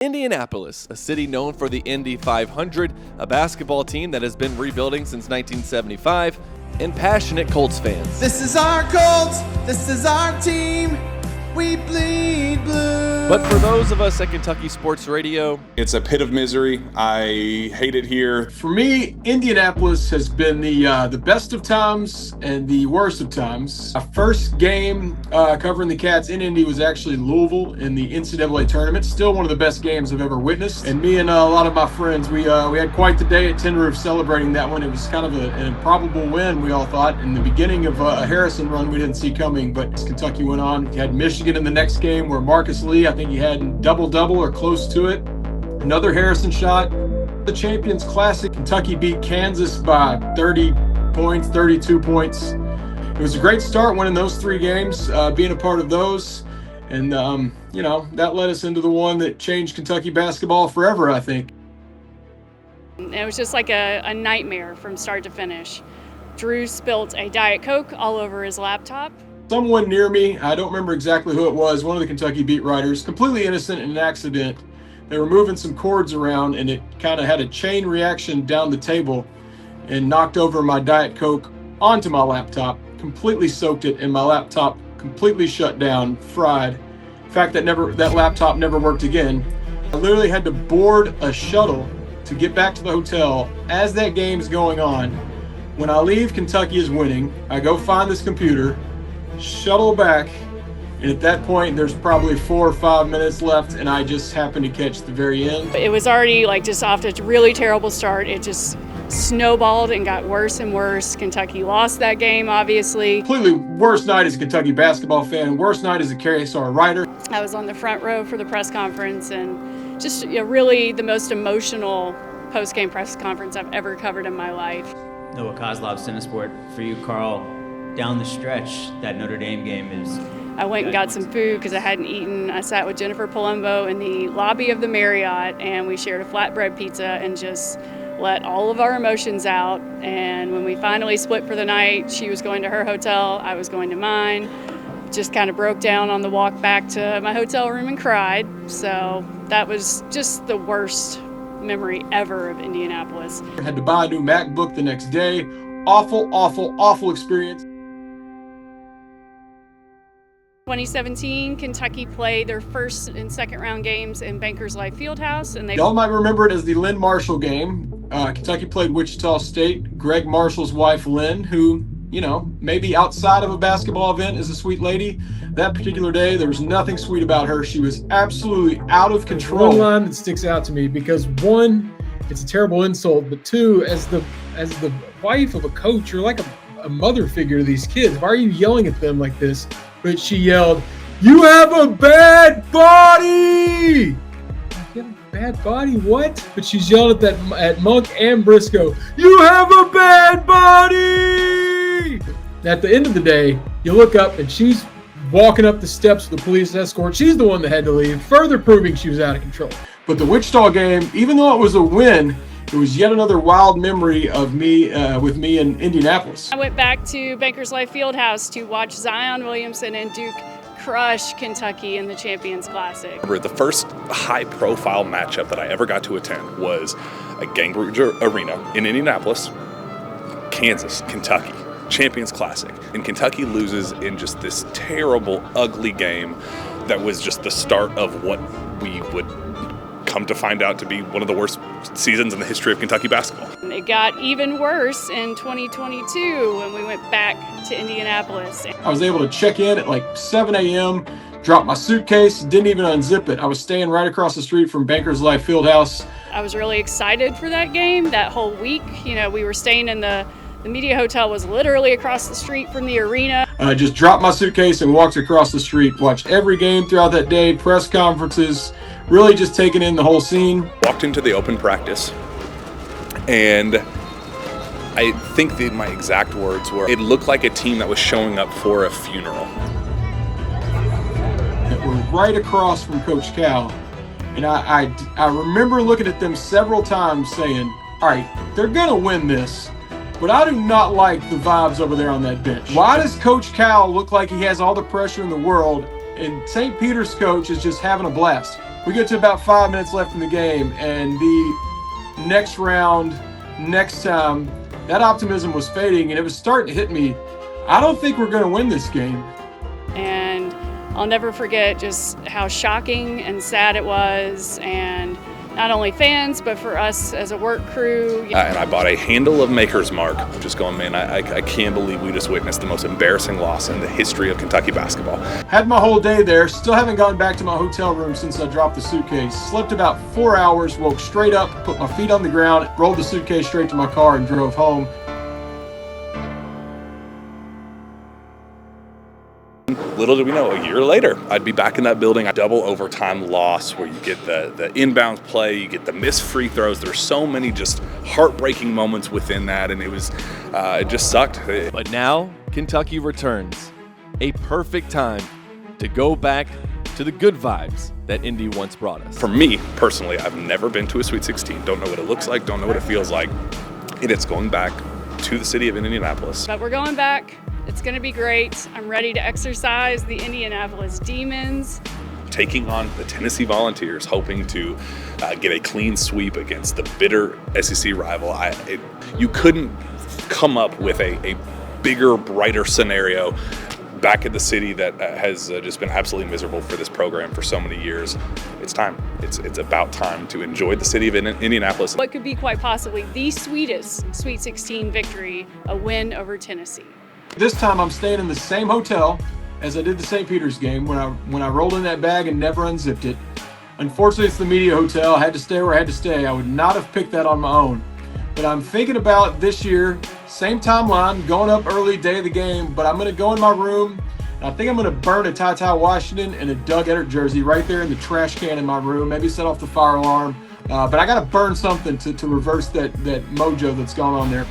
Indianapolis, a city known for the Indy 500, a basketball team that has been rebuilding since 1975, and passionate Colts fans. This is our Colts, this is our team, we bleed blue. But for those of us at Kentucky Sports Radio, it's a pit of misery. I hate it here. For me, Indianapolis has been the best of times and the worst of times. My first game covering the Cats in Indy was actually Louisville in the NCAA tournament. Still one of the best games I've ever witnessed. And me and a lot of my friends, we had quite the day at Tin Roof celebrating that one. It was kind of an improbable win, we all thought. In the beginning of a Harrison run we didn't see coming, but as Kentucky went on, you had Michigan in the next game where Marcus Lee, I think he had double-double or close to it. Another Harrison shot. The Champions Classic, Kentucky beat Kansas by 30 points, 32 points. It was a great start winning those three games, being a part of those. And, that led us into the one that changed Kentucky basketball forever, I think. It was just like a nightmare from start to finish. Drew spilt a Diet Coke all over his laptop. Someone near me, I don't remember exactly who it was, one of the Kentucky beat writers, completely innocent in an accident. They were moving some cords around and it kind of had a chain reaction down the table and knocked over my Diet Coke onto my laptop, completely soaked it, and my laptop completely shut down, fried. In fact, that laptop never worked again. I literally had to board a shuttle to get back to the hotel as that game's going on. When I leave, Kentucky is winning. I go find this computer, shuttle back, and at that point there's probably 4 or 5 minutes left, and I just happened to catch the very end. It was already just off to a really terrible start. It just snowballed and got worse and worse. Kentucky lost that game, obviously. Completely worst night as a Kentucky basketball fan, worst night as a KSR writer. I was on the front row for the press conference, and just really the most emotional post-game press conference I've ever covered in my life. Noah Kozlov, Cinesport. For you, Carl, down the stretch, that Notre Dame game is... I went and got some food because I hadn't eaten. I sat with Jennifer Palumbo in the lobby of the Marriott, and we shared a flatbread pizza and just let all of our emotions out. And when we finally split for the night, she was going to her hotel, I was going to mine. Just kind of broke down on the walk back to my hotel room and cried. So that was just the worst memory ever of Indianapolis. I had to buy a new MacBook the next day. Awful, awful, awful experience. 2017, Kentucky played their first and second round games in Bankers Life Fieldhouse, and Y'all might remember it as the Lynn Marshall game. Kentucky played Wichita State. Greg Marshall's wife, Lynn, who, maybe outside of a basketball event is a sweet lady. That particular day, there was nothing sweet about her. She was absolutely out of control. One line that sticks out to me because one, it's a terrible insult, but two, as the wife of a coach, you're like a mother figure to these kids. Why are you yelling at them like this? But she yelled, "You have a bad body!" You have a bad body? What? But she's yelled at Monk and Briscoe, "You have a bad body!" At the end of the day, you look up and she's walking up the steps with the police escort. She's the one that had to leave, further proving she was out of control. But the Wichita game, even though it was a win, it was yet another wild memory of me with me in Indianapolis. I went back to Bankers Life Fieldhouse to watch Zion Williamson and Duke crush Kentucky in the Champions Classic. The first high-profile matchup that I ever got to attend was at Gainbridge Arena in Indianapolis, Kansas, Kentucky, Champions Classic. And Kentucky loses in just this terrible, ugly game that was just the start of what we would come to find out to be one of the worst seasons in the history of Kentucky basketball. It got even worse in 2022 when we went back to Indianapolis. I was able to check in at 7 a.m., drop my suitcase, didn't even unzip it. I was staying right across the street from Bankers Life Fieldhouse. I was really excited for that game that whole week. We were staying in the media hotel was literally across the street from the arena. I just dropped my suitcase and walked across the street, watched every game throughout that day, press conferences, really just taking in the whole scene. Walked into the open practice, and I think my exact words were, it looked like a team that was showing up for a funeral. That were right across from Coach Cal. And I remember looking at them several times saying, all right, they're going to win this. But I do not like the vibes over there on that bench. Why does Coach Cal look like he has all the pressure in the world and St. Peter's coach is just having a blast? We get to about 5 minutes left in the game, and the next round, next time, that optimism was fading, and it was starting to hit me. I don't think we're going to win this game. And I'll never forget just how shocking and sad it was, and not only fans, but for us as a work crew. And I bought a handle of Maker's Mark, just going, man, I can't believe we just witnessed the most embarrassing loss in the history of Kentucky basketball. Had my whole day there, still haven't gone back to my hotel room since I dropped the suitcase. Slept about 4 hours, woke straight up, put my feet on the ground, rolled the suitcase straight to my car and drove home. Little did we know, a year later, I'd be back in that building. A double overtime loss where you get the inbound play, you get the missed free throws. There's so many just heartbreaking moments within that, and it just sucked. But now, Kentucky returns. A perfect time to go back to the good vibes that Indy once brought us. For me, personally, I've never been to a Sweet 16. Don't know what it looks like, don't know what it feels like. And it's going back to the city of Indianapolis. But we're going back. It's going to be great. I'm ready to exercise the Indianapolis Demons. Taking on the Tennessee Volunteers, hoping to get a clean sweep against the bitter SEC rival. You couldn't come up with a bigger, brighter scenario back in the city that has just been absolutely miserable for this program for so many years. It's time. It's about time to enjoy the city of Indianapolis. What could be quite possibly the sweetest Sweet 16 victory, a win over Tennessee. This time I'm staying in the same hotel as I did the St. Peter's game when I rolled in that bag and never unzipped it. Unfortunately, it's the media hotel. I had to stay where I had to stay. I would not have picked that on my own. But I'm thinking about this year, same timeline, going up early day of the game, but I'm going to go in my room, and I think I'm going to burn a Ty Washington and a Doug Eddard jersey right there in the trash can in my room, maybe set off the fire alarm. But I got to burn something to reverse that mojo that's gone on there.